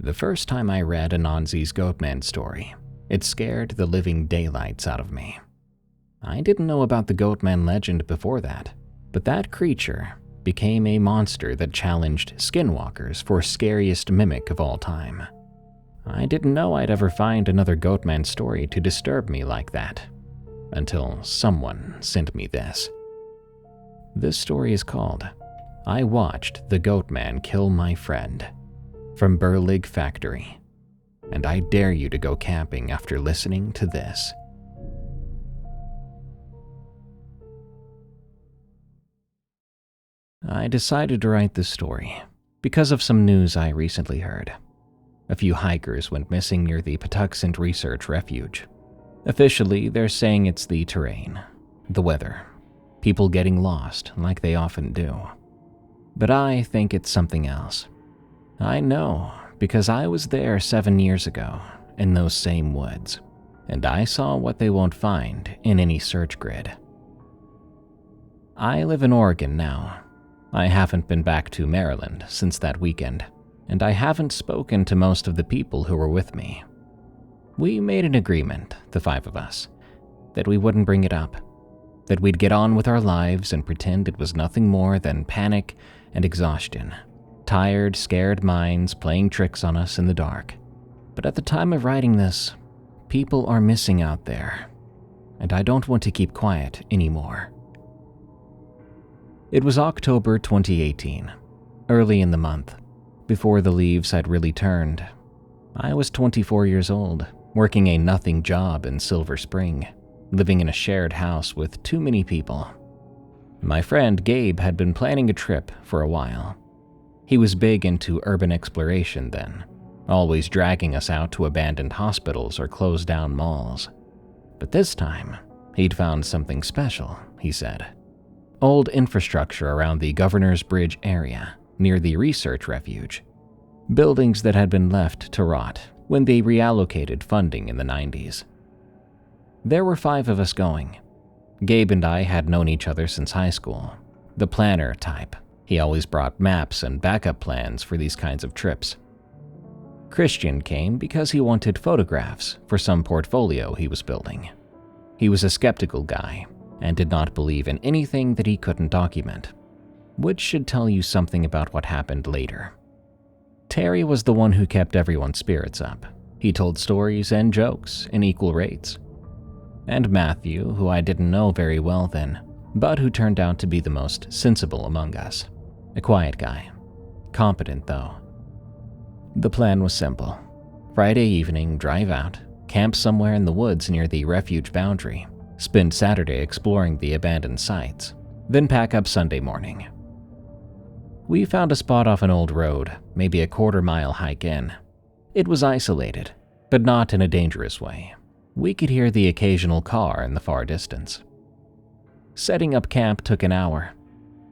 The first time I read Anansi's Goatman story, it scared the living daylights out of me. I didn't know about the Goatman legend before that, but that creature became a monster that challenged skinwalkers for scariest mimic of all time. I didn't know I'd ever find another Goatman story to disturb me like that, until someone sent me this. This story is called I Watched the Goatman Kill My Friend, from Burlig Factory, and I dare you to go camping after listening to this. I decided to write this story because of some news I recently heard. A few hikers went missing near the Patuxent Research Refuge. Officially, they're saying it's the terrain, the weather, people getting lost like they often do. But I think it's something else. I know because I was there 7 years ago in those same woods, and I saw what they won't find in any search grid. I live in Oregon now. I haven't been back to Maryland since that weekend, and I haven't spoken to most of the people who were with me. We made an agreement, the 5 of us, that we wouldn't bring it up, that we'd get on with our lives and pretend it was nothing more than panic and exhaustion, tired, scared minds playing tricks on us in the dark. But at the time of writing this, people are missing out there, and I don't want to keep quiet anymore. It was October 2018, early in the month, before the leaves had really turned. I was 24 years old, working a nothing job in Silver Spring, living in a shared house with too many people. My friend Gabe had been planning a trip for a while. He was big into urban exploration then, always dragging us out to abandoned hospitals or closed down malls. But this time, he'd found something special, he said. Old infrastructure around the Governor's Bridge area, near the research refuge. Buildings that had been left to rot when they reallocated funding in the 90s. There were 5 of us going. Gabe and I had known each other since high school, the planner type. He always brought maps and backup plans for these kinds of trips. Christian came because he wanted photographs for some portfolio he was building. He was a skeptical guy and did not believe in anything that he couldn't document, which should tell you something about what happened later. Terry was the one who kept everyone's spirits up. He told stories and jokes in equal rates. And Matthew, who I didn't know very well then, but who turned out to be the most sensible among us. A quiet guy. Competent, though. The plan was simple. Friday evening, drive out, camp somewhere in the woods near the refuge boundary, spend Saturday exploring the abandoned sites, then pack up Sunday morning. We found a spot off an old road, maybe a quarter-mile hike in. It was isolated, but not in a dangerous way. We could hear the occasional car in the far distance. Setting up camp took an hour.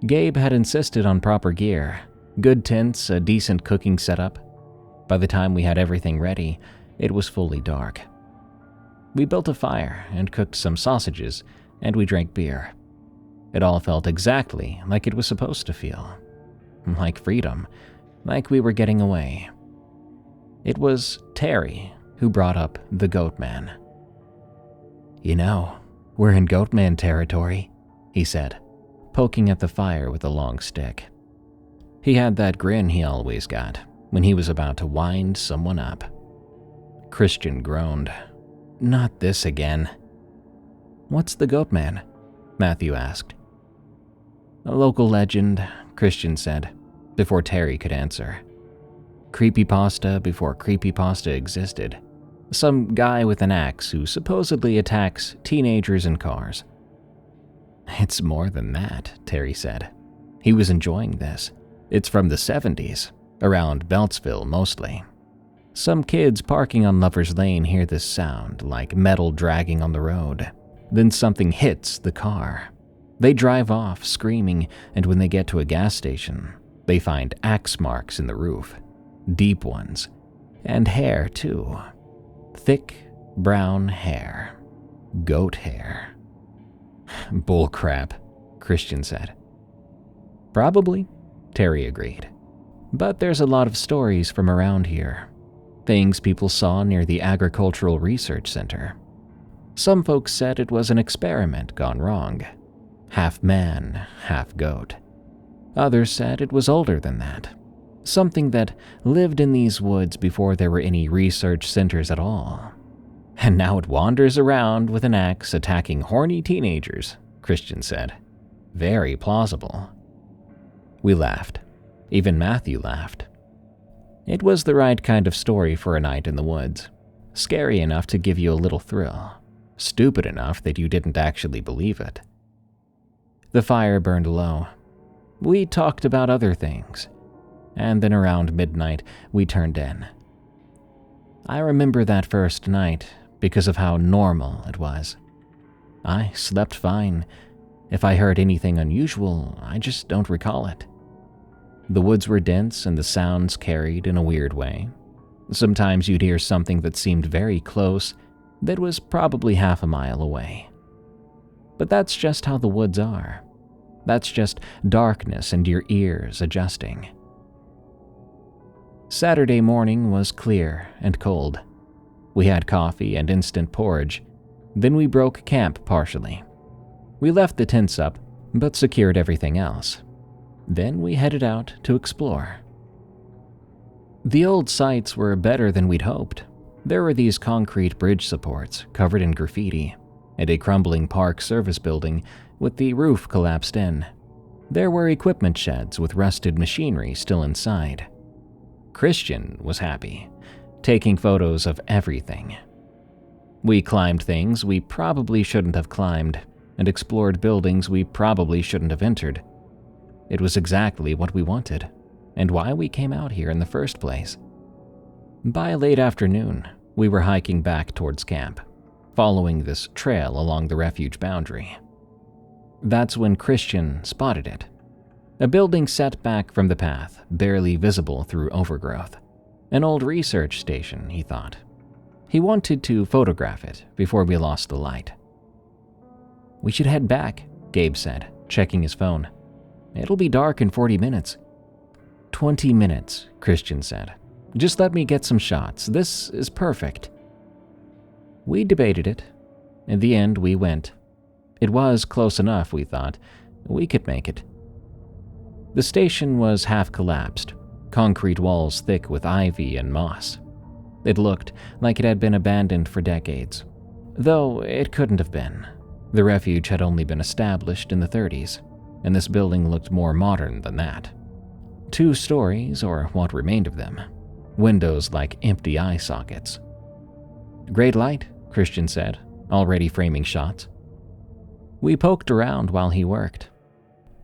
Gabe had insisted on proper gear, good tents, a decent cooking setup. By the time we had everything ready, it was fully dark. We built a fire and cooked some sausages, and we drank beer. It all felt exactly like it was supposed to feel. Like freedom, like we were getting away. It was Terry who brought up the Goatman. "You know, we're in Goatman territory," he said, poking at the fire with a long stick. He had that grin he always got when he was about to wind someone up. Christian groaned. "Not this again." "What's the Goatman?" Matthew asked. "A local legend," Christian said, before Terry could answer. "Creepypasta before creepypasta existed. Some guy with an axe who supposedly attacks teenagers in cars." "It's more than that," Terry said. He was enjoying this. "It's from the 70s, around Beltsville mostly. Some kids parking on Lover's Lane hear this sound, like metal dragging on the road. Then something hits the car. They drive off, screaming, and when they get to a gas station, they find axe marks in the roof. Deep ones. And hair, too. Thick, brown hair. Goat hair." "Bullcrap," Christian said. "Probably," Terry agreed. "But there's a lot of stories from around here, things people saw near the Agricultural Research Center. Some folks said it was an experiment gone wrong, half man, half goat. Others said it was older than that, something that lived in these woods before there were any research centers at all. And now it wanders around with an axe attacking horny teenagers, Christian said. Very plausible. We laughed. Even Matthew laughed. It was the right kind of story for a night in the woods. Scary enough to give you a little thrill. Stupid enough that you didn't actually believe it. The fire burned low. We talked about other things. And then around midnight, we turned in. I remember that first night because of how normal it was. I slept fine. If I heard anything unusual, I just don't recall it. The woods were dense and the sounds carried in a weird way. Sometimes you'd hear something that seemed very close that was probably half a mile away. But that's just how the woods are. That's just darkness and your ears adjusting. Saturday morning was clear and cold. We had coffee and instant porridge. Then we broke camp partially. We left the tents up, but secured everything else. Then we headed out to explore. The old sites were better than we'd hoped. There were these concrete bridge supports covered in graffiti, and a crumbling park service building with the roof collapsed in. There were equipment sheds with rusted machinery still inside. Christian was happy, taking photos of everything. We climbed things we probably shouldn't have climbed, and explored buildings we probably shouldn't have entered. It was exactly what we wanted, and why we came out here in the first place. By late afternoon, we were hiking back towards camp, following this trail along the refuge boundary. That's when Christian spotted it. A building set back from the path, barely visible through overgrowth. An old research station, he thought. He wanted to photograph it before we lost the light. "We should head back," Gabe said, checking his phone. "It'll be dark in 40 minutes. 20 minutes, Christian said. "Just let me get some shots. This is perfect." We debated it. In the end, we went. It was close enough, we thought. We could make it. The station was half collapsed, concrete walls thick with ivy and moss. It looked like it had been abandoned for decades, though it couldn't have been. The refuge had only been established in the 30s, and this building looked more modern than that. 2 stories, or what remained of them. Windows like empty eye sockets. "Great light," Christian said, already framing shots. We poked around while he worked.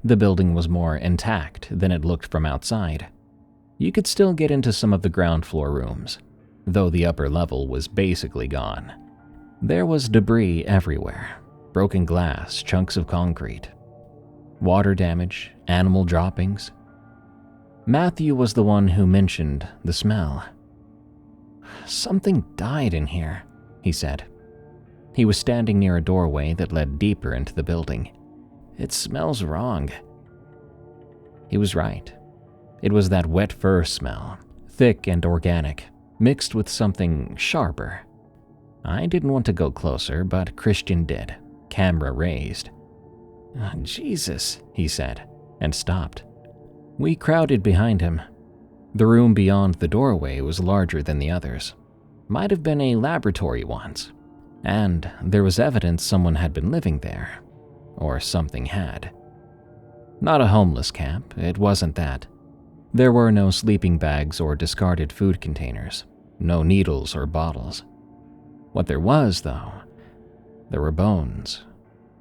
The building was more intact than it looked from outside. You could still get into some of the ground floor rooms, though the upper level was basically gone. There was debris everywhere, broken glass, chunks of concrete, water damage, animal droppings. Matthew was the one who mentioned the smell. "Something died in here," he said. He was standing near a doorway that led deeper into the building. "It smells wrong." He was right. It was that wet fur smell, thick and organic, mixed with something sharper. I didn't want to go closer, but Christian did, camera raised. "Jesus," he said, and stopped. We crowded behind him. The room beyond the doorway was larger than the others. Might have been a laboratory once, and there was evidence someone had been living there, or something had. Not a homeless camp, it wasn't that. There were no sleeping bags or discarded food containers, no needles or bottles. What there was, though, there were bones.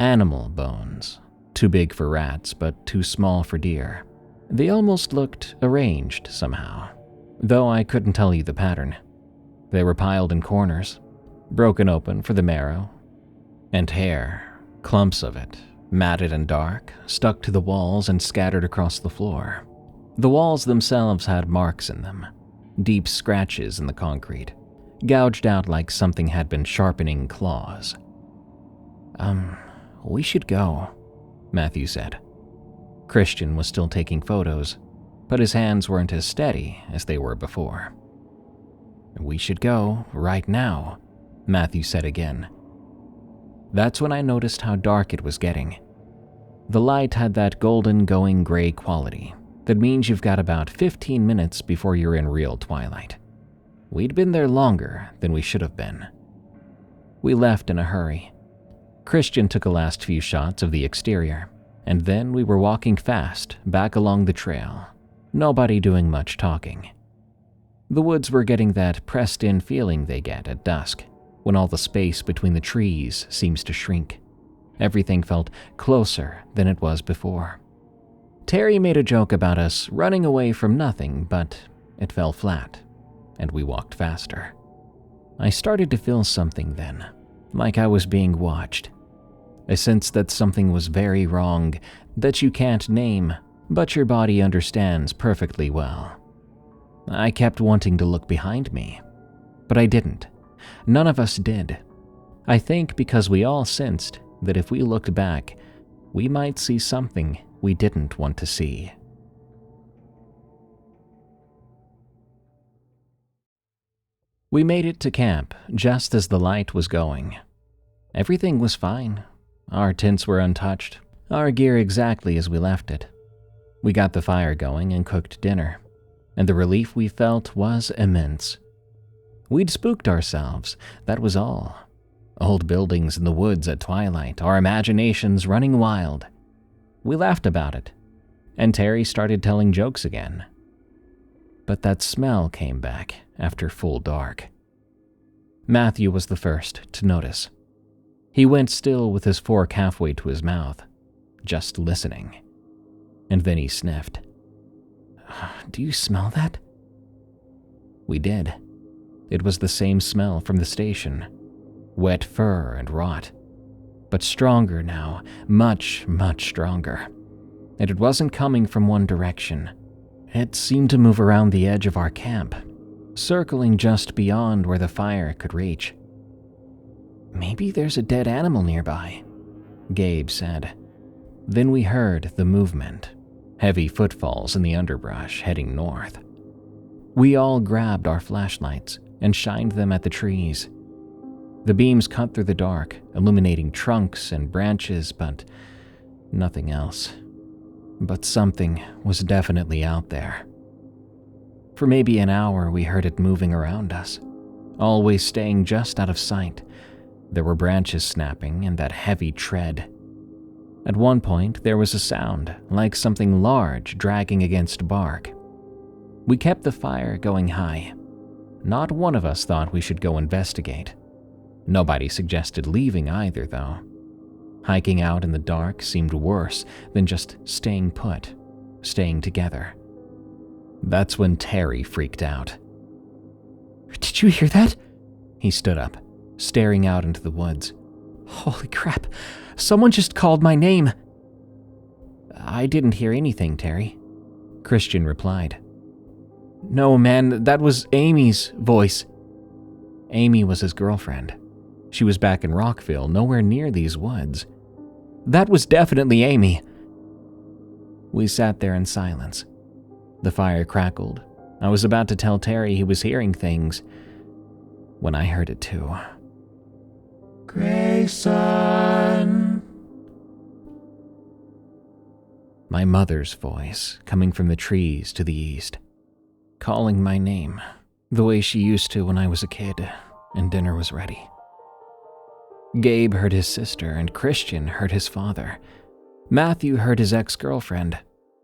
Animal bones. Too big for rats, but too small for deer. They almost looked arranged somehow, though I couldn't tell you the pattern. They were piled in corners, broken open for the marrow. And hair, clumps of it, matted and dark, stuck to the walls and scattered across the floor. The walls themselves had marks in them, deep scratches in the concrete, gouged out like something had been sharpening claws. We should go," Matthew said. Christian was still taking photos, but his hands weren't as steady as they were before. "We should go, right now," Matthew said again. That's when I noticed how dark it was getting. The light had that golden going gray quality that means you've got about 15 minutes before you're in real twilight. We'd been there longer than we should have been. We left in a hurry. Christian took a last few shots of the exterior, and then we were walking fast back along the trail, nobody doing much talking. The woods were getting that pressed-in feeling they get at dusk, when all the space between the trees seems to shrink. Everything felt closer than it was before. Terry made a joke about us running away from nothing, but it fell flat, and we walked faster. I started to feel something then, like I was being watched. I sensed that something was very wrong, that you can't name, but your body understands perfectly well. I kept wanting to look behind me, but I didn't. None of us did. I think because we all sensed that if we looked back, we might see something we didn't want to see. We made it to camp just as the light was going. Everything was fine. Our tents were untouched, our gear exactly as we left it. We got the fire going and cooked dinner, and the relief we felt was immense. We'd spooked ourselves, that was all. Old buildings in the woods at twilight, our imaginations running wild. We laughed about it, and Terry started telling jokes again. But that smell came back after full dark. Matthew was the first to notice. He went still with his fork halfway to his mouth, just listening. And then he sniffed. "Do you smell that?" We did. It was the same smell from the station. Wet fur and rot. But stronger now, much, much stronger. And it wasn't coming from one direction. It seemed to move around the edge of our camp, circling just beyond where the fire could reach. "Maybe there's a dead animal nearby," Gabe said. Then we heard the movement, heavy footfalls in the underbrush heading north. We all grabbed our flashlights and shined them at the trees. The beams cut through the dark, illuminating trunks and branches, but nothing else. But something was definitely out there. For maybe an hour, we heard it moving around us, always staying just out of sight. There were branches snapping and that heavy tread. At one point, there was a sound like something large dragging against bark. We kept the fire going high. Not one of us thought we should go investigate. Nobody suggested leaving either, though. Hiking out in the dark seemed worse than just staying put, staying together. That's when Terry freaked out. "Did you hear that?" He stood up, staring out into the woods. "Holy crap, someone just called my name." "I didn't hear anything, Terry," Christian replied. "No, man, that was Amy's voice." Amy was his girlfriend. She was back in Rockville, nowhere near these woods. "That was definitely Amy." We sat there in silence. The fire crackled. I was about to tell Terry he was hearing things when I heard it too. "Grayson." My mother's voice coming from the trees to the east, calling my name the way she used to when I was a kid and dinner was ready. Gabe heard his sister and Christian heard his father. Matthew heard his ex-girlfriend,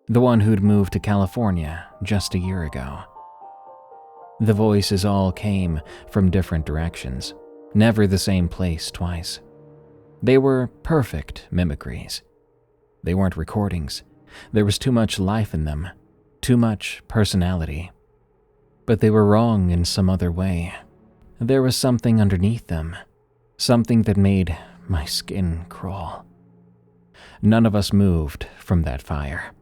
the one who'd moved to California just a year ago. The voices all came from different directions, never the same place twice. They were perfect mimicries. They weren't recordings. There was too much life in them, too much personality. But they were wrong in some other way. There was something underneath them, something that made my skin crawl. None of us moved from that fire.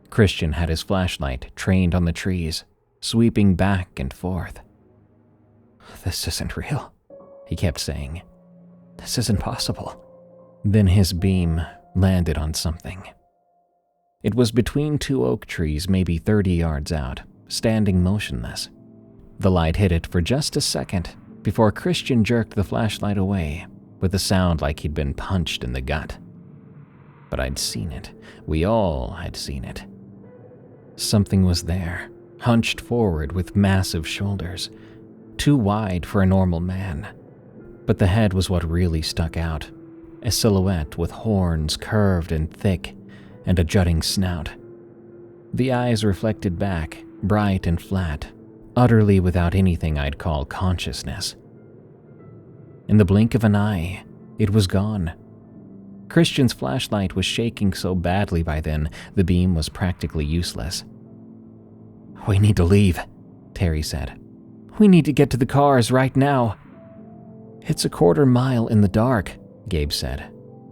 Christian had his flashlight trained on the trees, sweeping back and forth. "This isn't real," he kept saying. "This isn't possible." Then his beam landed on something. It was between two oak trees maybe 30 yards out, standing motionless. The light hit it for just a second before Christian jerked the flashlight away with a sound like he'd been punched in the gut. But I'd seen it. We all had seen it. Something was there, hunched forward with massive shoulders, too wide for a normal man. But the head was what really stuck out, a silhouette with horns curved and thick and a jutting snout. The eyes reflected back, bright and flat, utterly without anything I'd call consciousness. In the blink of an eye, it was gone. Christian's flashlight was shaking so badly by then, the beam was practically useless. "We need to leave," Terry said. "We need to get to the cars right now." "It's a quarter mile in the dark," Gabe said.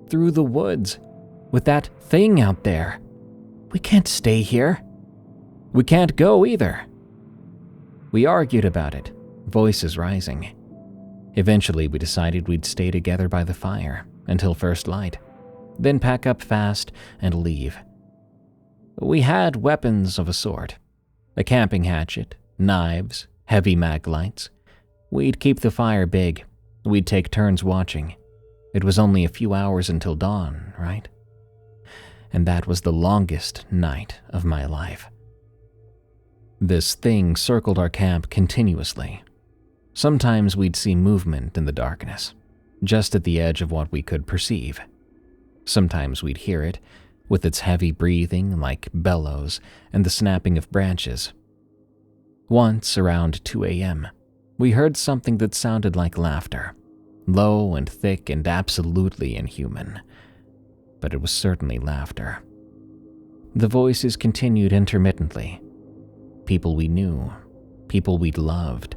"Through the woods, with that thing out there. We can't stay here." "We can't go either." We argued about it, voices rising. Eventually, we decided we'd stay together by the fire until first light, then pack up fast and leave. We had weapons of a sort. A camping hatchet, knives, heavy mag lights. We'd keep the fire big. We'd take turns watching. It was only a few hours until dawn, right? And that was the longest night of my life. This thing circled our camp continuously. Sometimes we'd see movement in the darkness, just at the edge of what we could perceive. Sometimes we'd hear it, with its heavy breathing like bellows and the snapping of branches. Once, around 2 a.m., we heard something that sounded like laughter, low and thick and absolutely inhuman. But it was certainly laughter. The voices continued intermittently. People we knew, people we'd loved,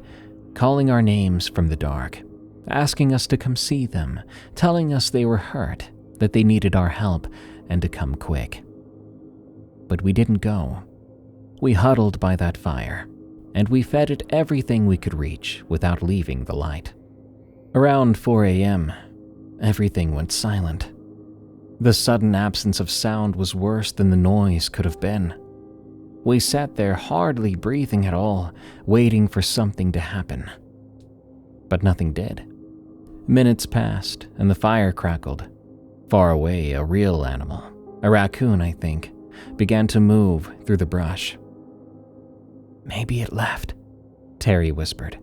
calling our names from the dark, asking us to come see them, telling us they were hurt, that they needed our help, and to come quick. But we didn't go. We huddled by that fire, and we fed it everything we could reach without leaving the light. Around 4 a.m., everything went silent. The sudden absence of sound was worse than the noise could have been. We sat there hardly breathing at all, waiting for something to happen. But nothing did. Minutes passed, and the fire crackled. Far away, a real animal, a raccoon I think, began to move through the brush. "Maybe it left," Terry whispered.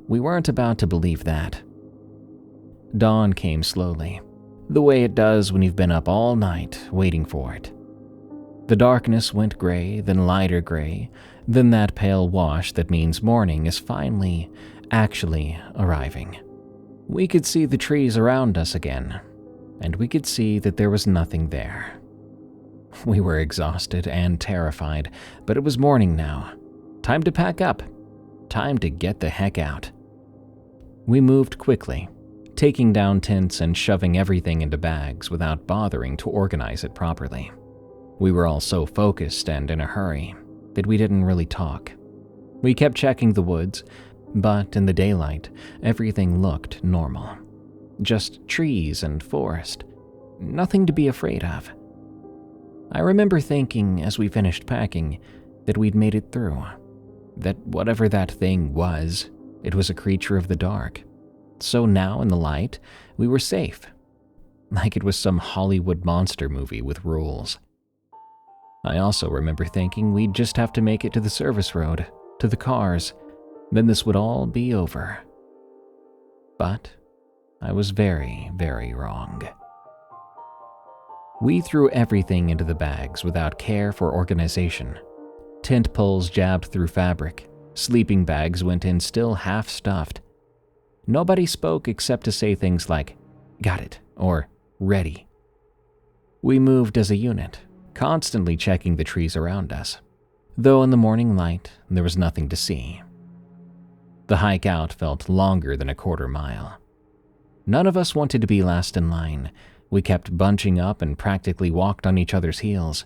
We weren't about to believe that. Dawn came slowly, the way it does when you've been up all night waiting for it. The darkness went gray, then lighter gray, then that pale wash that means morning is finally, actually arriving. We could see the trees around us again, and we could see that there was nothing there. We were exhausted and terrified, but it was morning now. Time to pack up. Time to get the heck out. We moved quickly, taking down tents and shoving everything into bags without bothering to organize it properly. We were all so focused and in a hurry that we didn't really talk. We kept checking the woods, but in the daylight, everything looked normal. Just trees and forest. Nothing to be afraid of. I remember thinking as we finished packing that we'd made it through. That whatever that thing was, it was a creature of the dark. So now in the light, we were safe. Like it was some Hollywood monster movie with rules. I also remember thinking we'd just have to make it to the service road, to the cars, then this would all be over. But I was very, very wrong. We threw everything into the bags without care for organization. Tent poles jabbed through fabric. Sleeping bags went in still half stuffed. Nobody spoke except to say things like, "Got it," or "Ready." We moved as a unit, constantly checking the trees around us, though in the morning light there was nothing to see. The hike out felt longer than a quarter mile. None of us wanted to be last in line. We kept bunching up and practically walked on each other's heels.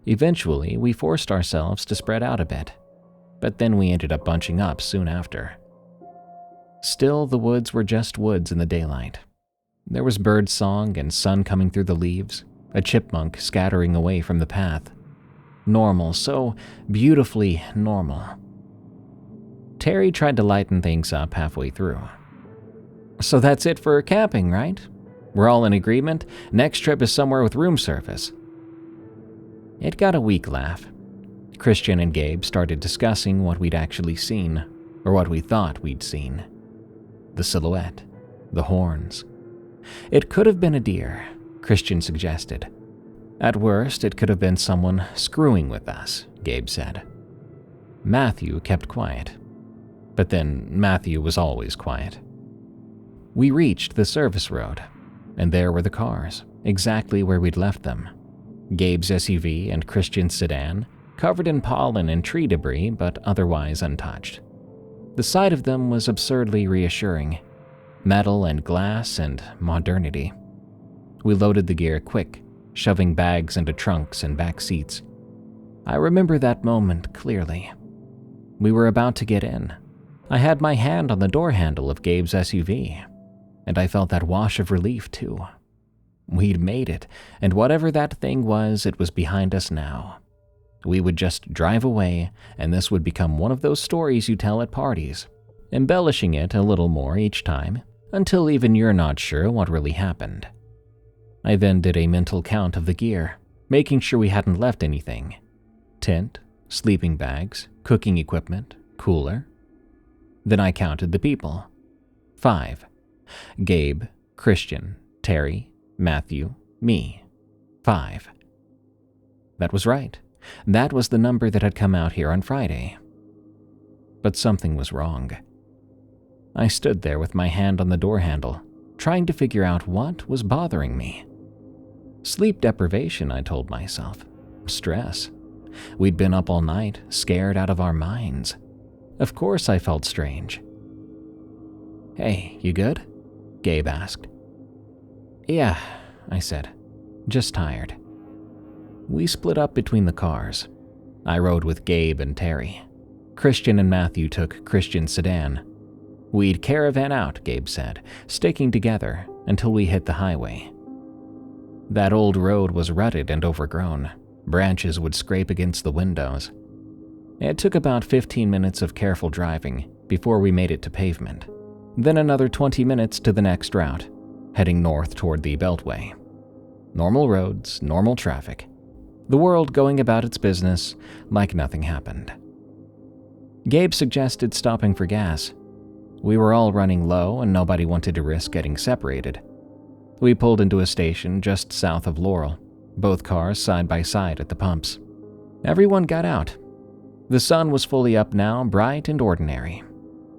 Eventually, we forced ourselves to spread out a bit, but then we ended up bunching up soon after. Still, the woods were just woods in the daylight. There was bird song and sun coming through the leaves, a chipmunk scattering away from the path. Normal, so beautifully normal. Terry tried to lighten things up halfway through. So that's it for camping, right? We're all in agreement? Next trip is somewhere with room service. It got a weak laugh. Christian and Gabe started discussing what we'd actually seen, or what we thought we'd seen. The silhouette, the horns. It could have been a deer, Christian suggested. At worst, it could have been someone screwing with us, Gabe said. Matthew kept quiet. But then Matthew was always quiet. We reached the service road, and there were the cars, exactly where we'd left them. Gabe's SUV and Christian's sedan, covered in pollen and tree debris, but otherwise untouched. The sight of them was absurdly reassuring. Metal and glass and modernity. We loaded the gear quick, shoving bags into trunks and back seats. I remember that moment clearly. We were about to get in. I had my hand on the door handle of Gabe's SUV, and I felt that wash of relief too. We'd made it, and whatever that thing was, it was behind us now. We would just drive away, and this would become one of those stories you tell at parties, embellishing it a little more each time, until even you're not sure what really happened. I then did a mental count of the gear, making sure we hadn't left anything. Tent, sleeping bags, cooking equipment, cooler. Then I counted the people. 5. Gabe, Christian, Terry, Matthew, me. 5. That was right. That was the number that had come out here on Friday. But something was wrong. I stood there with my hand on the door handle, trying to figure out what was bothering me. Sleep deprivation, I told myself. Stress. We'd been up all night, scared out of our minds. Of course I felt strange. Hey, you good? Gabe asked. Yeah, I said. Just tired. We split up between the cars. I rode with Gabe and Terry. Christian and Matthew took Christian's sedan. We'd caravan out, Gabe said, sticking together until we hit the highway. That old road was rutted and overgrown. Branches would scrape against the windows. It took about 15 minutes of careful driving before we made it to pavement. Then another 20 minutes to the next route, heading north toward the Beltway. Normal roads, normal traffic. The world going about its business like nothing happened. Gabe suggested stopping for gas. We were all running low and nobody wanted to risk getting separated. We pulled into a station just south of Laurel, both cars side by side at the pumps. Everyone got out. The sun was fully up now, bright and ordinary.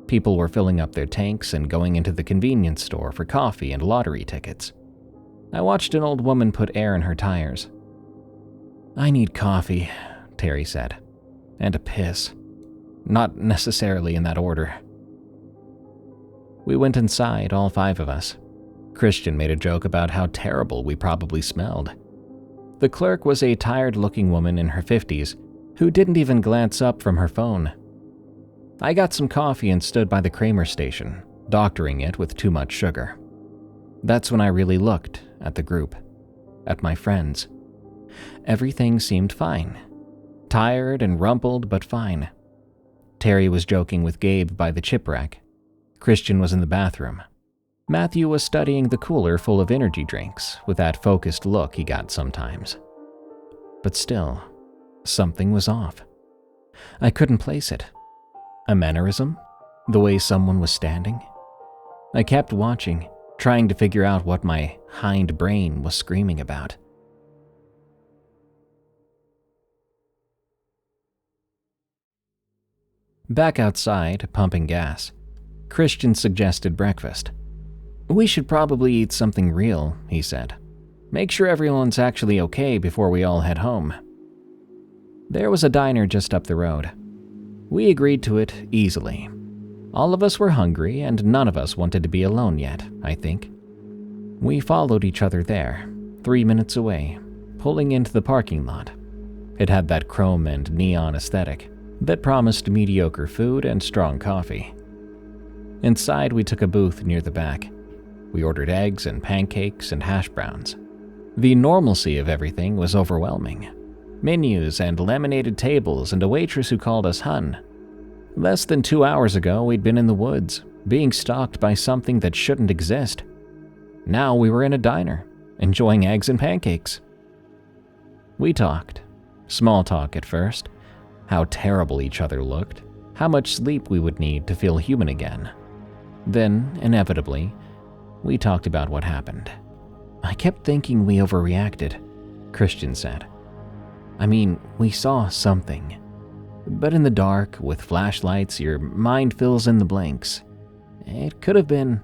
People were filling up their tanks and going into the convenience store for coffee and lottery tickets. I watched an old woman put air in her tires. I need coffee, Terry said, and a piss. Not necessarily in that order. We went inside, all 5 of us. Christian made a joke about how terrible we probably smelled. The clerk was a tired-looking woman in her 50s who didn't even glance up from her phone. I got some coffee and stood by the Kramer station, doctoring it with too much sugar. That's when I really looked at the group, at my friends. Everything seemed fine. Tired and rumpled, but fine. Terry was joking with Gabe by the chip rack. Christian was in the bathroom. Matthew was studying the cooler full of energy drinks with that focused look he got sometimes. But still, something was off. I couldn't place it. A mannerism? The way someone was standing? I kept watching, trying to figure out what my hind brain was screaming about. Back outside, pumping gas, Christian suggested breakfast. We should probably eat something real, he said. Make sure everyone's actually okay before we all head home. There was a diner just up the road. We agreed to it easily. All of us were hungry and none of us wanted to be alone yet, I think. We followed each other there, 3 minutes away, pulling into the parking lot. It had that chrome and neon aesthetic that promised mediocre food and strong coffee. Inside, we took a booth near the back. We ordered eggs and pancakes and hash browns. The normalcy of everything was overwhelming. Menus and laminated tables and a waitress who called us hun. Less than 2 hours ago, we'd been in the woods, being stalked by something that shouldn't exist. Now we were in a diner, enjoying eggs and pancakes. We talked. Small talk at first. How terrible each other looked. How much sleep we would need to feel human again. Then, inevitably, we talked about what happened. I kept thinking we overreacted, Christian said. I mean, we saw something. But in the dark, with flashlights, your mind fills in the blanks. It could have been...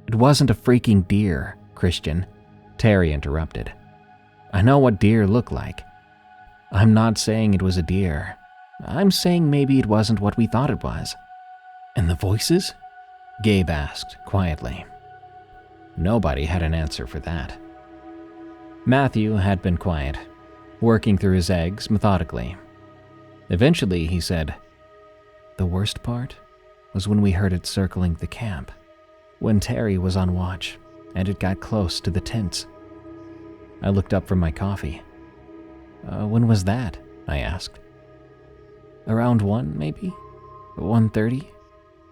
It wasn't a freaking deer, Christian, Terry interrupted. I know what deer look like. I'm not saying it was a deer. I'm saying maybe it wasn't what we thought it was. And the voices? Gabe asked quietly. Nobody had an answer for that. Matthew had been quiet, working through his eggs methodically. Eventually, he said, "The worst part was when we heard it circling the camp, when Terry was on watch, and it got close to the tents." I looked up from my coffee. When was that?" I asked. "Around 1, maybe? 1:30?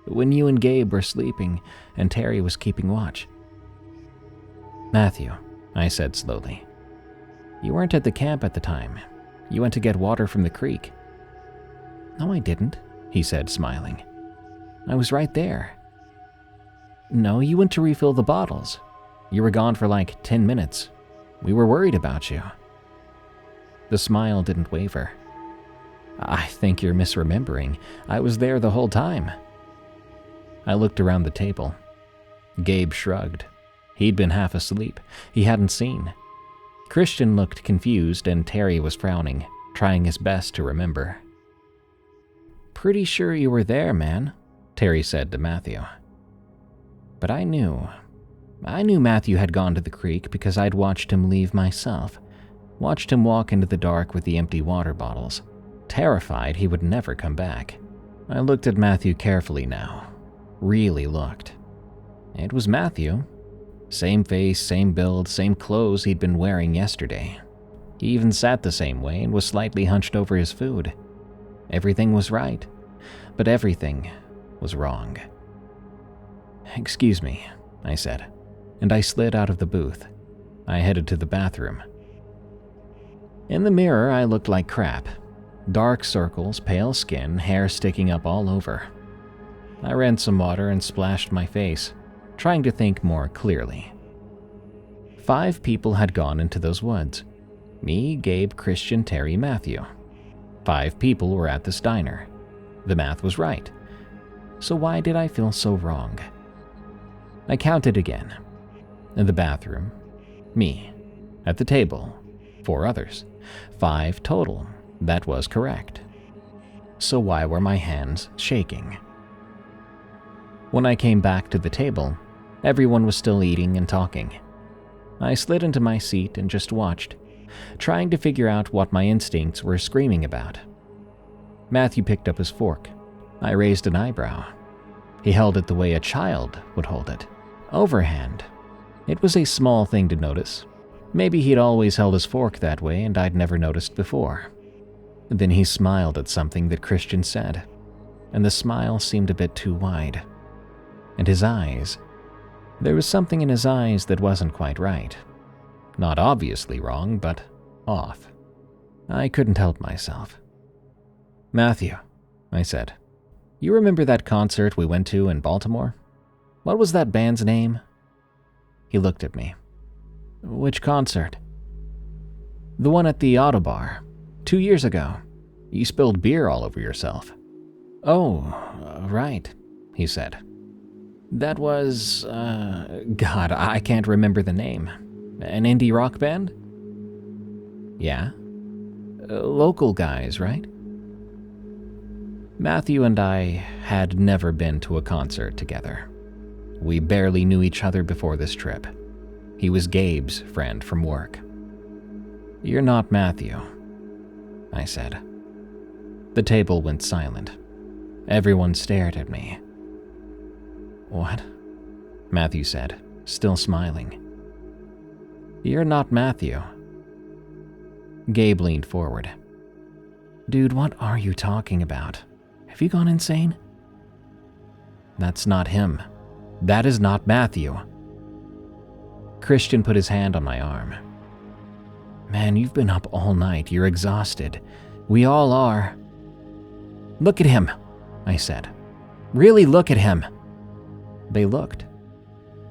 When you and Gabe were sleeping, and Terry was keeping watch." "Matthew," I said slowly, "you weren't at the camp at the time. You went to get water from the creek." "No, I didn't," he said, smiling. "I was right there." "No, you went to refill the bottles. You were gone for like 10 minutes. We were worried about you." The smile didn't waver. "I think you're misremembering. I was there the whole time." I looked around the table. Gabe shrugged. He'd been half asleep. He hadn't seen. Christian looked confused, and Terry was frowning, trying his best to remember. "Pretty sure you were there, man," Terry said to Matthew. But I knew Matthew had gone to the creek because I'd watched him leave myself, watched him walk into the dark with the empty water bottles, terrified he would never come back. I looked at Matthew carefully now, really looked. It was Matthew. Same face, same build, same clothes he'd been wearing yesterday. He even sat the same way and was slightly hunched over his food. Everything was right, but everything was wrong. "Excuse me," I said, and I slid out of the booth. I headed to the bathroom. In the mirror, I looked like crap. Dark circles, pale skin, hair sticking up all over. I ran some water and splashed my face, trying to think more clearly. 5 people had gone into those woods. Me, Gabe, Christian, Terry, Matthew. 5 people were at this diner. The math was right. So why did I feel so wrong? I counted again. In the bathroom, me. At the table, 4 others. 5 total. That was correct. So why were my hands shaking? When I came back to the table, everyone was still eating and talking. I slid into my seat and just watched, trying to figure out what my instincts were screaming about. Matthew picked up his fork. I raised an eyebrow. He held it the way a child would hold it, overhand. It was a small thing to notice. Maybe he'd always held his fork that way and I'd never noticed before. Then he smiled at something that Christian said, and the smile seemed a bit too wide. And his eyes. There was something in his eyes that wasn't quite right. Not obviously wrong, but off. I couldn't help myself. "Matthew," I said, "you remember that concert we went to in Baltimore? What was that band's name?" He looked at me. "Which concert?" "The one at the Auto Bar, 2 years ago. You spilled beer all over yourself." "Oh, right," he said. "That was, God, I can't remember the name. An indie rock band?" "Yeah. Local guys, right?" Matthew and I had never been to a concert together. We barely knew each other before this trip. He was Gabe's friend from work. "You're not Matthew," I said. The table went silent. Everyone stared at me. "What?" Matthew said, still smiling. "You're not Matthew." Gabe leaned forward. "Dude, what are you talking about? Have you gone insane?" "That's not him. That is not Matthew." Christian put his hand on my arm. "Man, you've been up all night. You're exhausted. We all are." "Look at him," I said. "Really look at him." They looked.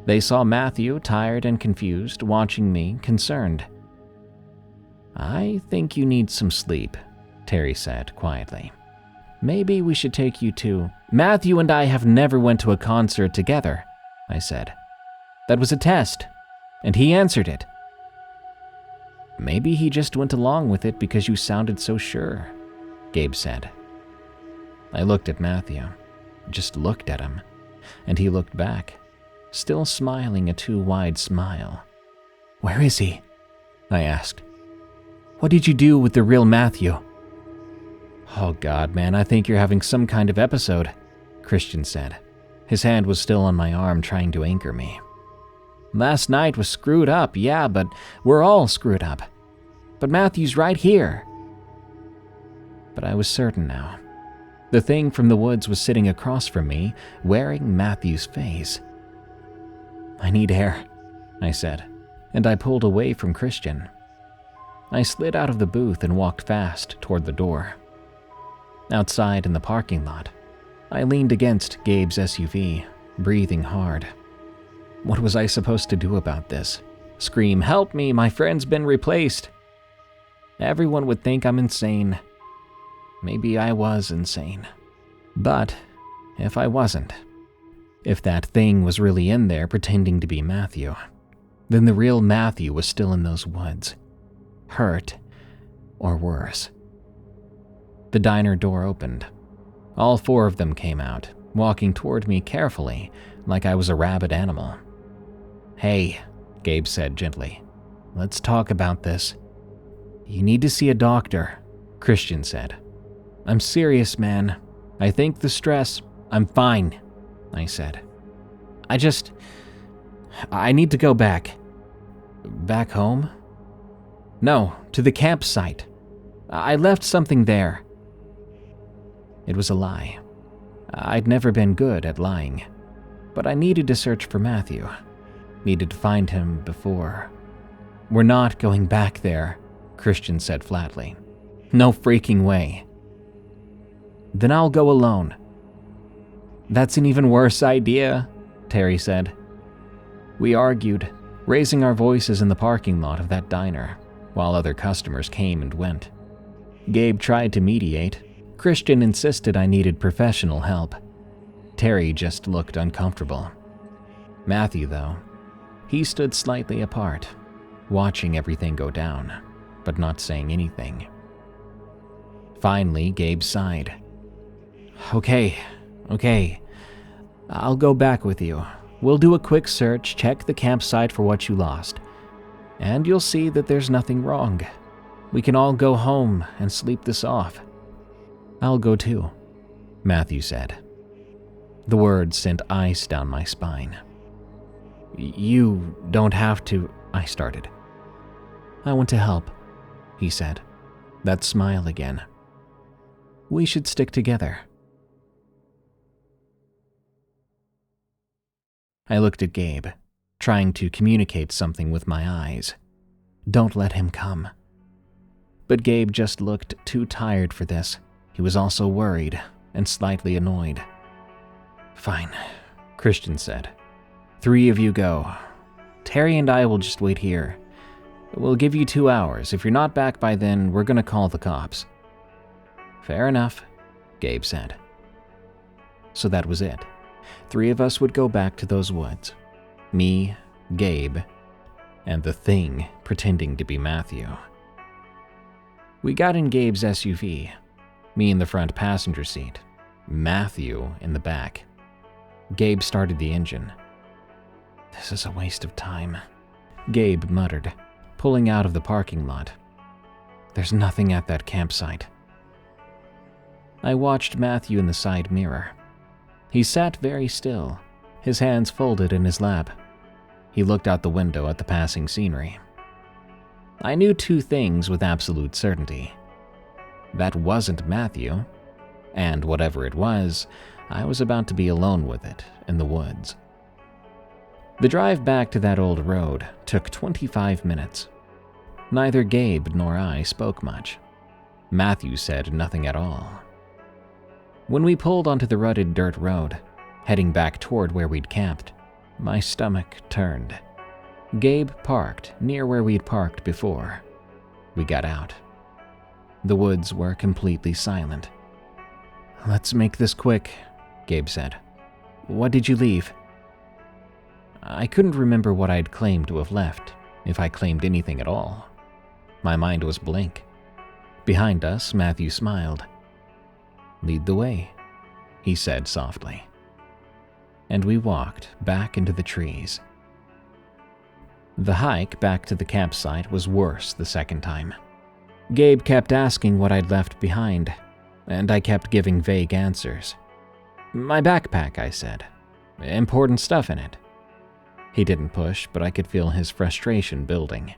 They saw Matthew, tired and confused, watching me, concerned. "I think you need some sleep," Terry said quietly. "Maybe we should take you to—" "Matthew and I have never went to a concert together," I said. "That was a test, and he answered it." "Maybe he just went along with it because you sounded so sure," Gabe said. I looked at Matthew, just looked at him, and he looked back, still smiling a too wide smile. "Where is he?" I asked. "What did you do with the real Matthew?" "Oh God, man, I think you're having some kind of episode," Christian said. His hand was still on my arm trying to anchor me. "Last night was screwed up, yeah, but we're all screwed up. But Matthew's right here." But I was certain now. The thing from the woods was sitting across from me, wearing Matthew's face. "I need air," I said, and I pulled away from Christian. I slid out of the booth and walked fast toward the door. Outside in the parking lot, I leaned against Gabe's SUV, breathing hard. What was I supposed to do about this? Scream, "Help me, my friend's been replaced!" Everyone would think I'm insane. Maybe I was insane. But if I wasn't, if that thing was really in there pretending to be Matthew, then the real Matthew was still in those woods, hurt or worse. The diner door opened. All four of them came out, walking toward me carefully, like I was a rabid animal. "Hey," Gabe said gently, "let's talk about this." "You need to see a doctor," Christian said. "I'm serious, man. I think the stress—" "I'm fine," I said. I need to go back." "Back home?" "No, to the campsite. I left something there." It was a lie. I'd never been good at lying, but I needed to search for Matthew. Needed to find him before. "We're not going back there," Christian said flatly. "No freaking way." "Then I'll go alone." "That's an even worse idea," Terry said. We argued, raising our voices in the parking lot of that diner, while other customers came and went. Gabe tried to mediate. Christian insisted I needed professional help. Terry just looked uncomfortable. Matthew, though, he stood slightly apart, watching everything go down, but not saying anything. Finally, Gabe sighed. Okay, I'll go back with you. We'll do a quick search, check the campsite for what you lost, and you'll see that there's nothing wrong. We can all go home and sleep this off." "I'll go too," Matthew said. The words sent ice down my spine. "You don't have to," I started. "I want to help," he said, that smile again. "We should stick together." I looked at Gabe, trying to communicate something with my eyes. Don't let him come. But Gabe just looked too tired for this. He was also worried and slightly annoyed. "Fine," Christian said. "3 of you go. Terry and I will just wait here. We'll give you 2 hours. If you're not back by then, we're gonna call the cops." "Fair enough," Gabe said. So that was it. 3 of us would go back to those woods. Me, Gabe, and the thing pretending to be Matthew. We got in Gabe's SUV, me in the front passenger seat, Matthew in the back. Gabe started the engine. "This is a waste of time," Gabe muttered, pulling out of the parking lot. "There's nothing at that campsite." I watched Matthew in the side mirror. He sat very still, his hands folded in his lap. He looked out the window at the passing scenery. I knew 2 things with absolute certainty. That wasn't Matthew, and whatever it was, I was about to be alone with it in the woods. The drive back to that old road took 25 minutes. Neither Gabe nor I spoke much. Matthew said nothing at all. When we pulled onto the rutted dirt road, heading back toward where we'd camped, my stomach turned. Gabe parked near where we'd parked before. We got out. The woods were completely silent. "Let's make this quick," Gabe said. "What did you leave?" I couldn't remember what I'd claimed to have left, if I claimed anything at all. My mind was blank. Behind us, Matthew smiled. "Lead the way," he said softly. And we walked back into the trees. The hike back to the campsite was worse the second time. Gabe kept asking what I'd left behind, and I kept giving vague answers. "My backpack," I said. "Important stuff in it." He didn't push, but I could feel his frustration building.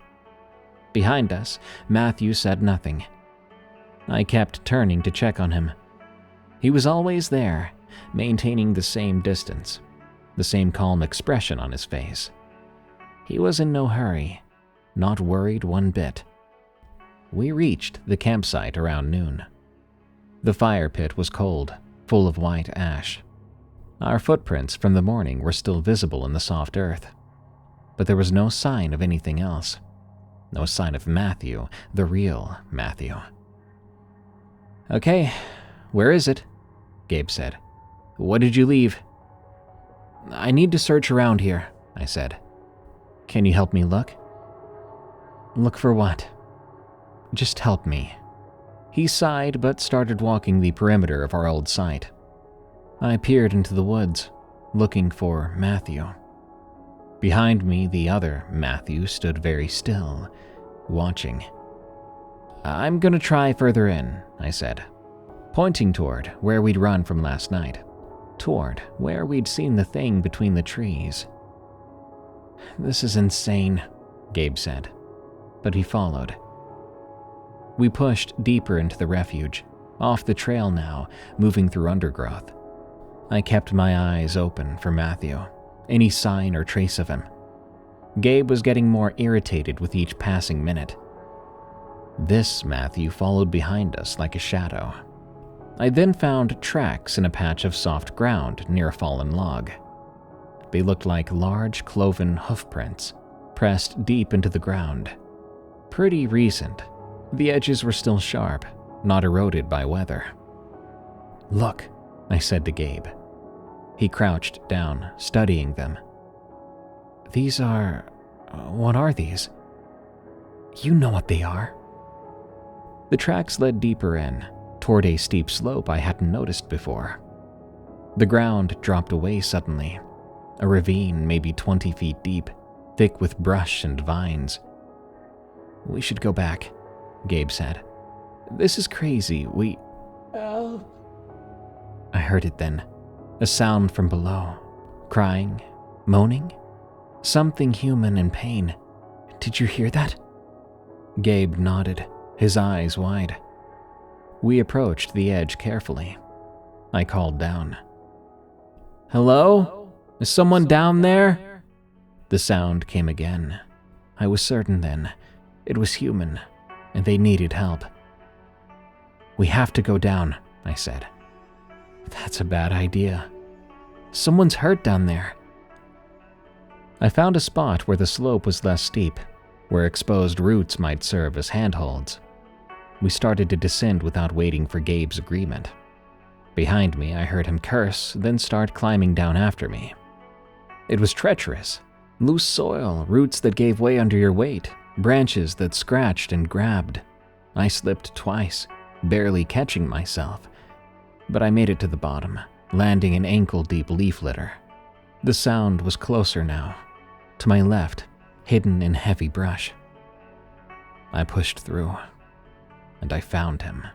Behind us, Matthew said nothing. I kept turning to check on him. He was always there, maintaining the same distance, the same calm expression on his face. He was in no hurry, not worried one bit. We reached the campsite around noon. The fire pit was cold, full of white ash. Our footprints from the morning were still visible in the soft earth, but there was no sign of anything else. No sign of Matthew, the real Matthew. "Okay, where is it?" Gabe said. "What did you leave?" "I need to search around here," I said. "Can you help me look?" "Look for what?" "Just help me." He sighed but started walking the perimeter of our old site. I peered into the woods, looking for Matthew. Behind me, the other Matthew stood very still, watching. "I'm gonna try further in," I said, pointing toward where we'd run from last night, toward where we'd seen the thing between the trees. "This is insane," Gabe said, but he followed. We pushed deeper into the refuge, off the trail now, moving through undergrowth. I kept my eyes open for Matthew, any sign or trace of him. Gabe was getting more irritated with each passing minute. This Matthew followed behind us like a shadow. I then found tracks in a patch of soft ground near a fallen log. They looked like large cloven hoofprints, pressed deep into the ground. Pretty recent. The edges were still sharp, not eroded by weather. "Look," I said to Gabe. He crouched down, studying them. "These are... what are these?" "You know what they are." The tracks led deeper in, toward a steep slope I hadn't noticed before. The ground dropped away suddenly, a ravine maybe 20 feet deep, thick with brush and vines. "We should go back," Gabe said. "This is crazy, we..." "Help." I heard it then, a sound from below. Crying, moaning, something human in pain. "Did you hear that?" Gabe nodded, his eyes wide. We approached the edge carefully. I called down. "Hello? Is someone down there?" The sound came again. I was certain then. It was human, and they needed help. "We have to go down," I said. "That's a bad idea. Someone's hurt down there." I found a spot where the slope was less steep, where exposed roots might serve as handholds. We started to descend without waiting for Gabe's agreement. Behind me, I heard him curse, then start climbing down after me. It was treacherous. Loose soil, roots that gave way under your weight, branches that scratched and grabbed. I slipped twice, barely catching myself. But I made it to the bottom, landing in ankle-deep leaf litter. The sound was closer now, to my left, hidden in heavy brush. I pushed through, and I found him.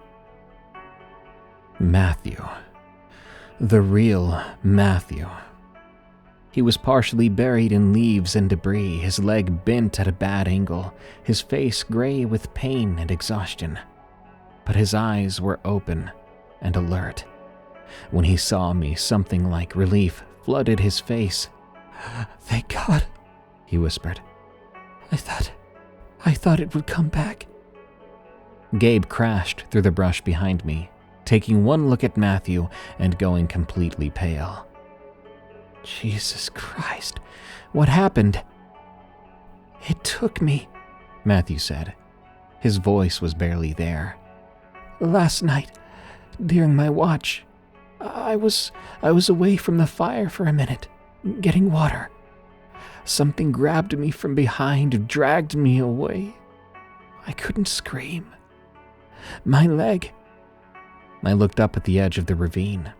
Matthew. The real Matthew. He was partially buried in leaves and debris, his leg bent at a bad angle, his face gray with pain and exhaustion. But his eyes were open and alert. When he saw me, something like relief flooded his face. "Thank God," he whispered. I thought it would come back." Gabe crashed through the brush behind me, taking one look at Matthew and going completely pale. "Jesus Christ, what happened?" "It took me," Matthew said. His voice was barely there. "Last night, during my watch, I was away from the fire for a minute, getting water. Something grabbed me from behind, dragged me away. I couldn't scream. My leg..." I looked up at the edge of the ravine.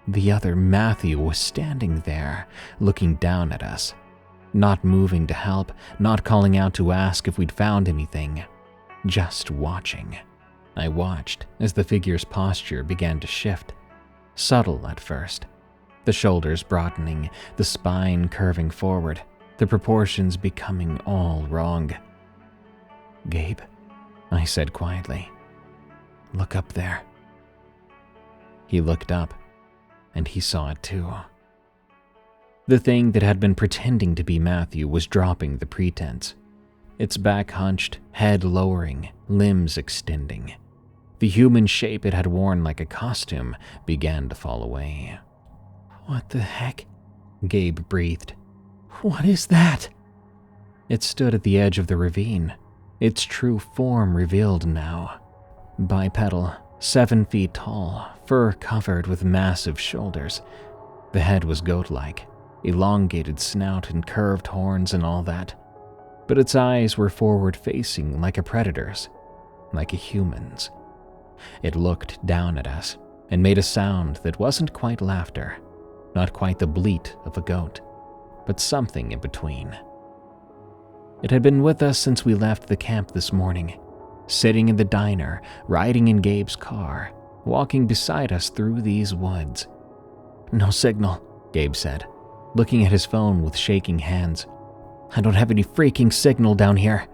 The other Matthew was standing there, looking down at us, not moving to help, not calling out to ask if we'd found anything, just watching. I watched as the figure's posture began to shift, subtle at first, the shoulders broadening, the spine curving forward, the proportions becoming all wrong. "Gabe," I said quietly, "look up there." He looked up, and he saw it too. The thing that had been pretending to be Matthew was dropping the pretense. Its back hunched, head lowering, limbs extending. The human shape it had worn like a costume began to fall away. "What the heck?" Gabe breathed. "What is that?" It stood at the edge of the ravine, its true form revealed now. Bipedal, 7 feet tall, fur-covered with massive shoulders. The head was goat-like, elongated snout and curved horns and all that. But its eyes were forward-facing like a predator's, like a human's. It looked down at us and made a sound that wasn't quite laughter, not quite the bleat of a goat, but something in between. It had been with us since we left the camp this morning, sitting in the diner, riding in Gabe's car, walking beside us through these woods. "No signal," Gabe said, looking at his phone with shaking hands. "I don't have any freaking signal down here."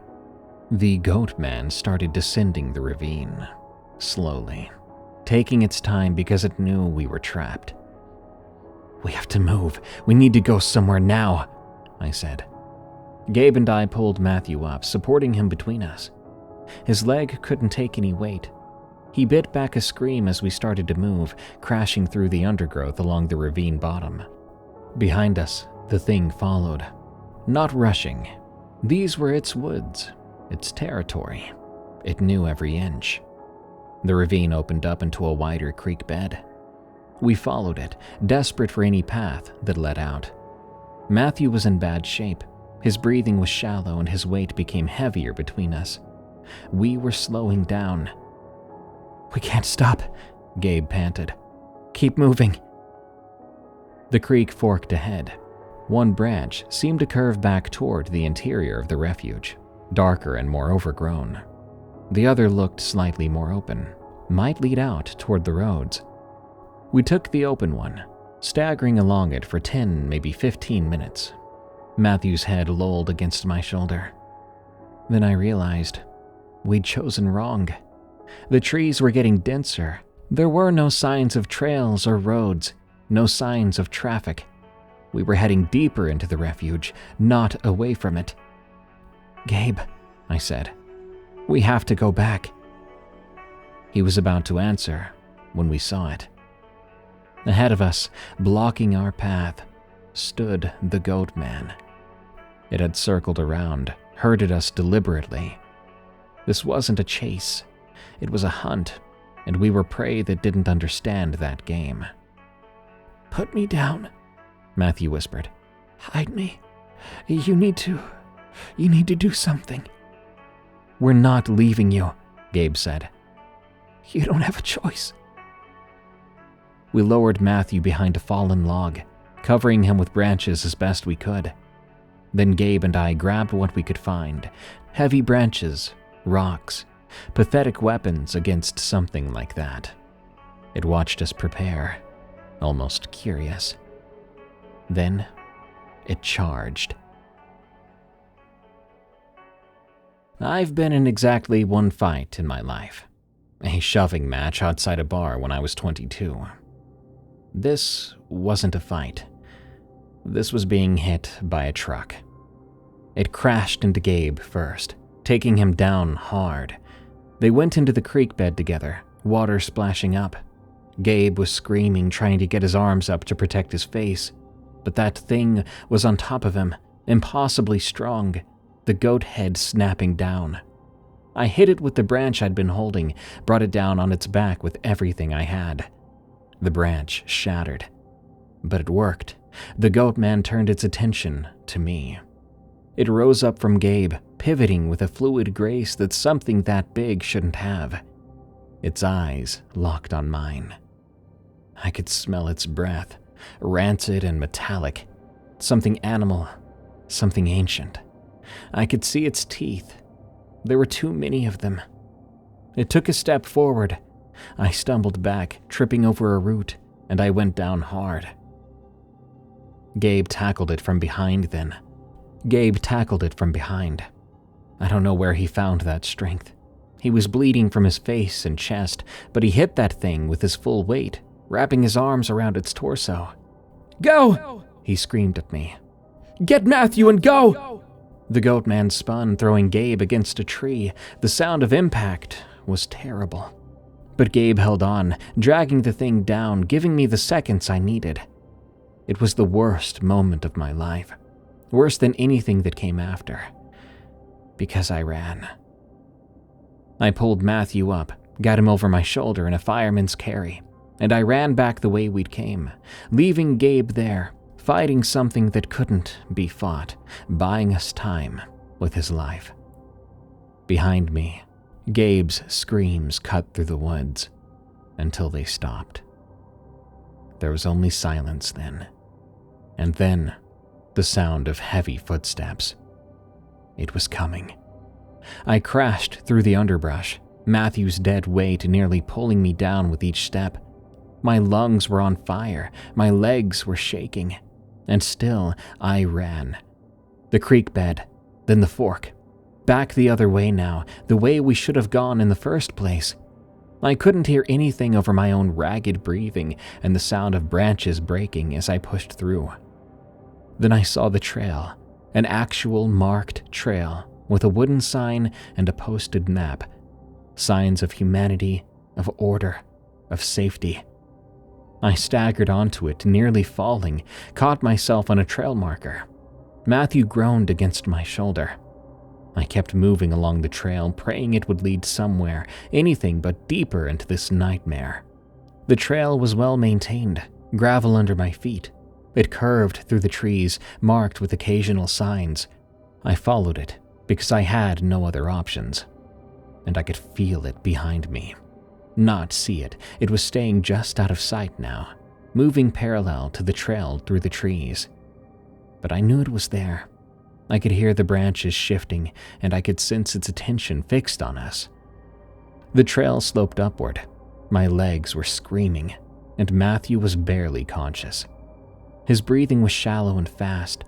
The Goatman started descending the ravine, slowly, taking its time because it knew we were trapped. "We have to move. We need to go somewhere now," I said. Gabe and I pulled Matthew up, supporting him between us. His leg couldn't take any weight. He bit back a scream as we started to move, crashing through the undergrowth along the ravine bottom. Behind us, the thing followed, not rushing. These were its woods, its territory. It knew every inch. The ravine opened up into a wider creek bed. We followed it, desperate for any path that led out. Matthew was in bad shape. His breathing was shallow and his weight became heavier between us. We were slowing down. "We can't stop," Gabe panted. "Keep moving." The creek forked ahead. One branch seemed to curve back toward the interior of the refuge, darker and more overgrown. The other looked slightly more open, might lead out toward the roads. We took the open one, staggering along it for 10, maybe 15 minutes. Matthew's head lolled against my shoulder. Then I realized we'd chosen wrong. The trees were getting denser. There were no signs of trails or roads, no signs of traffic. We were heading deeper into the refuge, not away from it. "Gabe," I said, "we have to go back." He was about to answer when we saw it. Ahead of us, blocking our path, stood the Goatman. It had circled around, herded us deliberately. This wasn't a chase. It was a hunt, and we were prey that didn't understand that game. "Put me down," Matthew whispered. "Hide me. You need to do something." "We're not leaving you," Gabe said. "You don't have a choice." We lowered Matthew behind a fallen log, covering him with branches as best we could. Then Gabe and I grabbed what we could find, heavy branches, rocks, pathetic weapons against something like that. It watched us prepare, almost curious. Then it charged. I've been in exactly one fight in my life, a shoving match outside a bar when I was 22. This wasn't a fight. This was being hit by a truck. It crashed into Gabe first, taking him down hard. They went into the creek bed together, water splashing up. Gabe was screaming, trying to get his arms up to protect his face, but that thing was on top of him, impossibly strong, the goat head snapping down. I hit it with the branch I'd been holding, brought it down on its back with everything I had. The branch shattered. But it worked. The Goatman turned its attention to me. It rose up from Gabe, pivoting with a fluid grace that something that big shouldn't have. Its eyes locked on mine. I could smell its breath, rancid and metallic. Something animal, something ancient. I could see its teeth. There were too many of them. It took a step forward. I stumbled back, tripping over a root, and I went down hard. Gabe tackled it from behind then. I don't know where he found that strength. He was bleeding from his face and chest, but he hit that thing with his full weight, wrapping his arms around its torso. Go! He screamed at me. Get Matthew and go! The Goatman spun, throwing Gabe against a tree. The sound of impact was terrible. But Gabe held on, dragging the thing down, giving me the seconds I needed. It was the worst moment of my life, worse than anything that came after, because I ran. I pulled Matthew up, got him over my shoulder in a fireman's carry, and I ran back the way we'd came, leaving Gabe there, fighting something that couldn't be fought, buying us time with his life. Behind me, Gabe's screams cut through the woods until they stopped. There was only silence then, and then the sound of heavy footsteps. It was coming. I crashed through the underbrush, Matthew's dead weight nearly pulling me down with each step. My lungs were on fire, my legs were shaking, and still I ran. The creek bed, then the fork. Back the other way now, the way we should have gone in the first place. I couldn't hear anything over my own ragged breathing and the sound of branches breaking as I pushed through. Then I saw the trail, an actual marked trail with a wooden sign and a posted map. Signs of humanity, of order, of safety. I staggered onto it, nearly falling, caught myself on a trail marker. Matthew groaned against my shoulder. I kept moving along the trail, praying it would lead somewhere, anything but deeper into this nightmare. The trail was well maintained, gravel under my feet. It curved through the trees, marked with occasional signs. I followed it because I had no other options. And I could feel it behind me. Not see it. It was staying just out of sight now, moving parallel to the trail through the trees. But I knew it was there. I could hear the branches shifting, and I could sense its attention fixed on us. The trail sloped upward. My legs were screaming, and Matthew was barely conscious. His breathing was shallow and fast.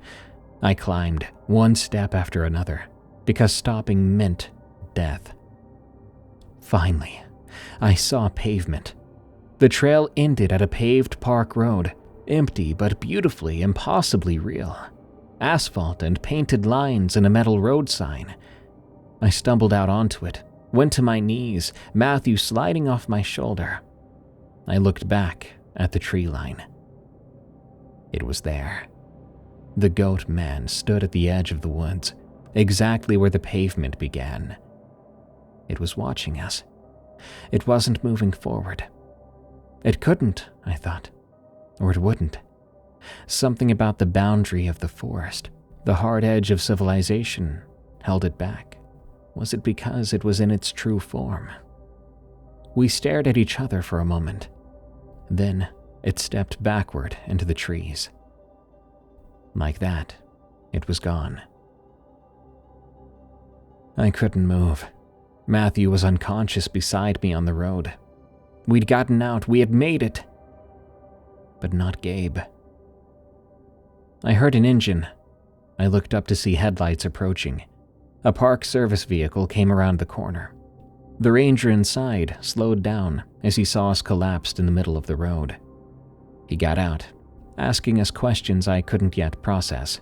I climbed, one step after another, because stopping meant death. Finally, I saw pavement. The trail ended at a paved park road, empty but beautifully, impossibly real. Asphalt and painted lines and a metal road sign. I stumbled out onto it, went to my knees, Matthew sliding off my shoulder. I looked back at the tree line. It was there. The Goatman stood at the edge of the woods, exactly where the pavement began. It was watching us. It wasn't moving forward. It couldn't, I thought, or it wouldn't. Something about the boundary of the forest, the hard edge of civilization, held it back. Was it because it was in its true form? We stared at each other for a moment. Then it stepped backward into the trees. Like that, it was gone. I couldn't move. Matthew was unconscious beside me on the road. We'd gotten out, we had made it. But not Gabe. I heard an engine. I looked up to see headlights approaching. A park service vehicle came around the corner. The ranger inside slowed down as he saw us collapsed in the middle of the road. He got out, asking us questions I couldn't yet process.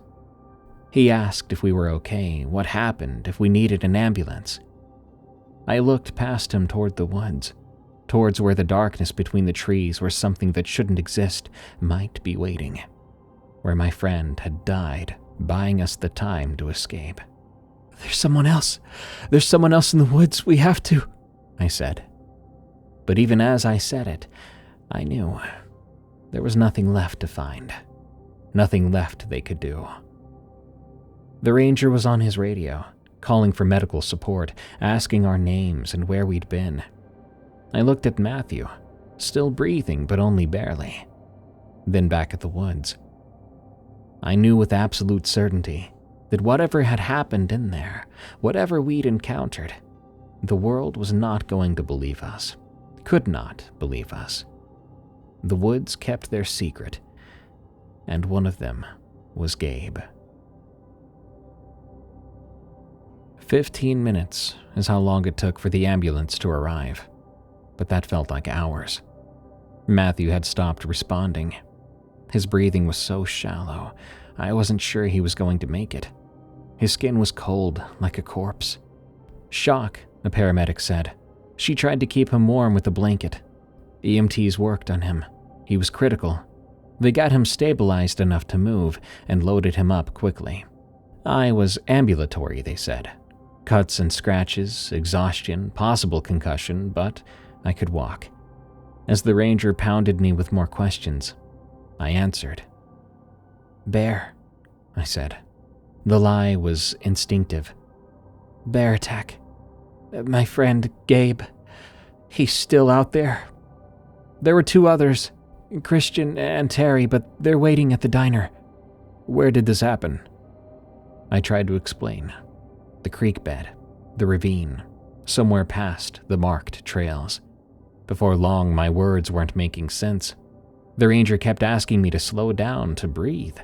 He asked if we were okay, what happened, if we needed an ambulance. I looked past him toward the woods, towards where the darkness between the trees where something that shouldn't exist might be waiting, where my friend had died, buying us the time to escape. There's someone else. There's someone else in the woods. We have to, I said. But even as I said it, I knew there was nothing left to find, nothing left they could do. The ranger was on his radio, calling for medical support, asking our names and where we'd been. I looked at Matthew, still breathing but only barely, then back at the woods. I knew with absolute certainty that whatever had happened in there, whatever we'd encountered, the world was not going to believe us, could not believe us. The woods kept their secret, and one of them was Gabe. 15 minutes is how long it took for the ambulance to arrive, but that felt like hours. Matthew had stopped responding. His breathing was so shallow, I wasn't sure he was going to make it. His skin was cold, like a corpse. Shock, a paramedic said. She tried to keep him warm with a blanket. EMTs worked on him. He was critical. They got him stabilized enough to move and loaded him up quickly. I was ambulatory, they said. Cuts and scratches, exhaustion, possible concussion, but I could walk. As the ranger pounded me with more questions, I answered. Bear, I said. The lie was instinctive. Bear attack. My friend, Gabe, he's still out there. There were 2 others, Christian and Terry, but they're waiting at the diner. Where did this happen? I tried to explain. The creek bed, the ravine, somewhere past the marked trails. Before long, my words weren't making sense. The ranger kept asking me to slow down, to breathe.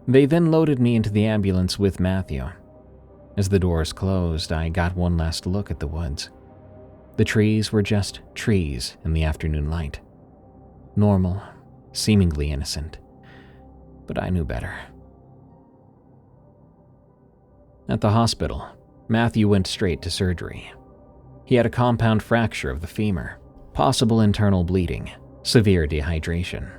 They then loaded me into the ambulance with Matthew. As the doors closed, I got one last look at the woods. The trees were just trees in the afternoon light. Normal, seemingly innocent. But I knew better. At the hospital, Matthew went straight to surgery. He had a compound fracture of the femur, possible internal bleeding, severe dehydration.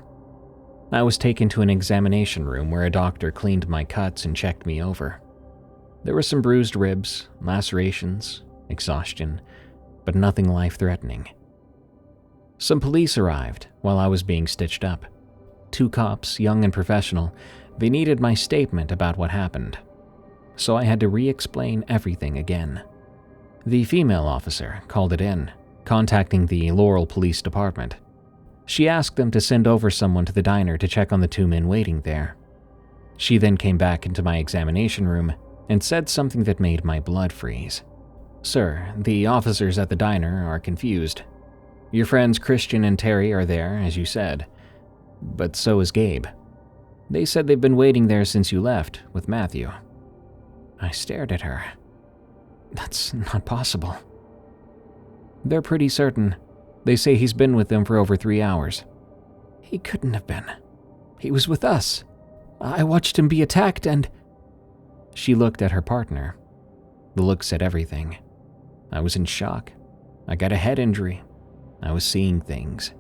I was taken to an examination room where a doctor cleaned my cuts and checked me over. There were some bruised ribs, lacerations, exhaustion, but nothing life-threatening. Some police arrived while I was being stitched up. 2 cops, young and professional. They needed my statement about what happened. So I had to re-explain everything again. The female officer called it in, contacting the Laurel Police Department. She asked them to send over someone to the diner to check on the 2 men waiting there. She then came back into my examination room and said something that made my blood freeze. Sir, the officers at the diner are confused. Your friends Christian and Terry are there, as you said, but so is Gabe. They said they've been waiting there since you left with Matthew. I stared at her. That's not possible. They're pretty certain. They say he's been with them for over 3 hours. He couldn't have been. He was with us. I watched him be attacked and... She looked at her partner. The look said everything. I was in shock. I got a head injury. I was seeing things.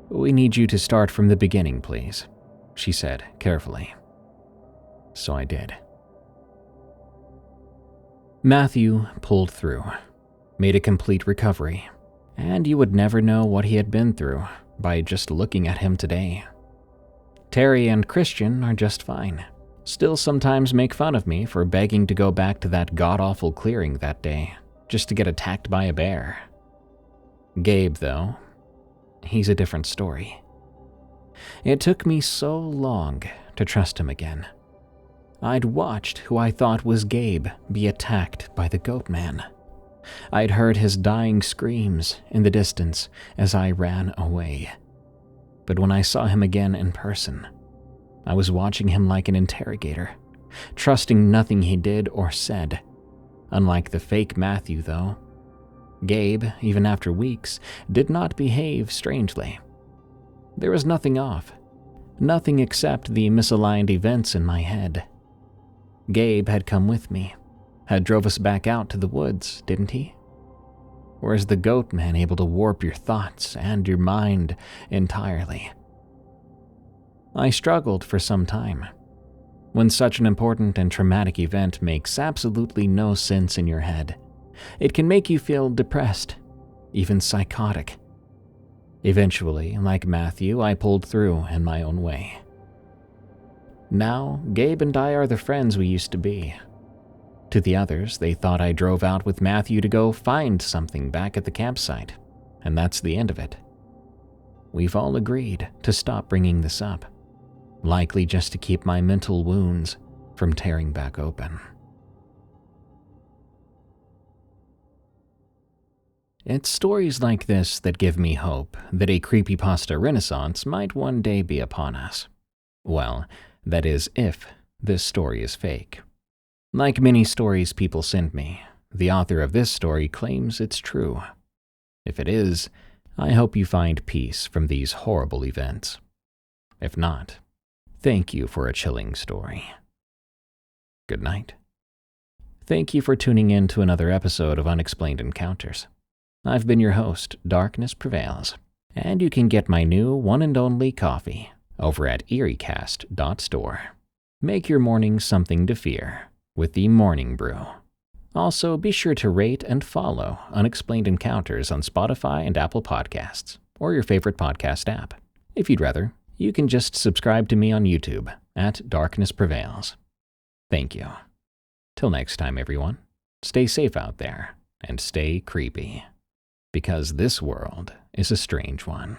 We need you to start from the beginning, please, she said carefully. So I did. Matthew pulled through, made a complete recovery, and you would never know what he had been through by just looking at him today. Terry and Christian are just fine, still sometimes make fun of me for begging to go back to that god-awful clearing that day, just to get attacked by a bear. Gabe, though, he's a different story. It took me so long to trust him again. I'd watched who I thought was Gabe be attacked by the Goatman. I'd heard his dying screams in the distance as I ran away. But when I saw him again in person, I was watching him like an interrogator, trusting nothing he did or said. Unlike the fake Matthew, though, Gabe, even after weeks, did not behave strangely. There was nothing off. Nothing except the misaligned events in my head. Gabe had come with me, had drove us back out to the woods, didn't he? Or is the Goatman able to warp your thoughts and your mind entirely? I struggled for some time. When such an important and traumatic event makes absolutely no sense in your head, it can make you feel depressed, even psychotic. Eventually, like Matthew, I pulled through in my own way. Now, Gabe and I are the friends we used to be. To the others, they thought I drove out with Matthew to go find something back at the campsite, and that's the end of it. We've all agreed to stop bringing this up, likely just to keep my mental wounds from tearing back open. It's stories like this that give me hope that a creepypasta renaissance might one day be upon us. Well, that is if this story is fake. Like many stories people send me, the author of this story claims it's true. If it is, I hope you find peace from these horrible events. If not, thank you for a chilling story. Good night. Thank you for tuning in to another episode of Unexplained Encounters. I've been your host, Darkness Prevails, and you can get my new one and only coffee over at eeriecast.store. Make your morning something to fear with the Morning Brew. Also, be sure to rate and follow Unexplained Encounters on Spotify and Apple Podcasts, or your favorite podcast app. If you'd rather, you can just subscribe to me on YouTube at Darkness Prevails. Thank you. Till next time, everyone, stay safe out there and stay creepy, because this world is a strange one.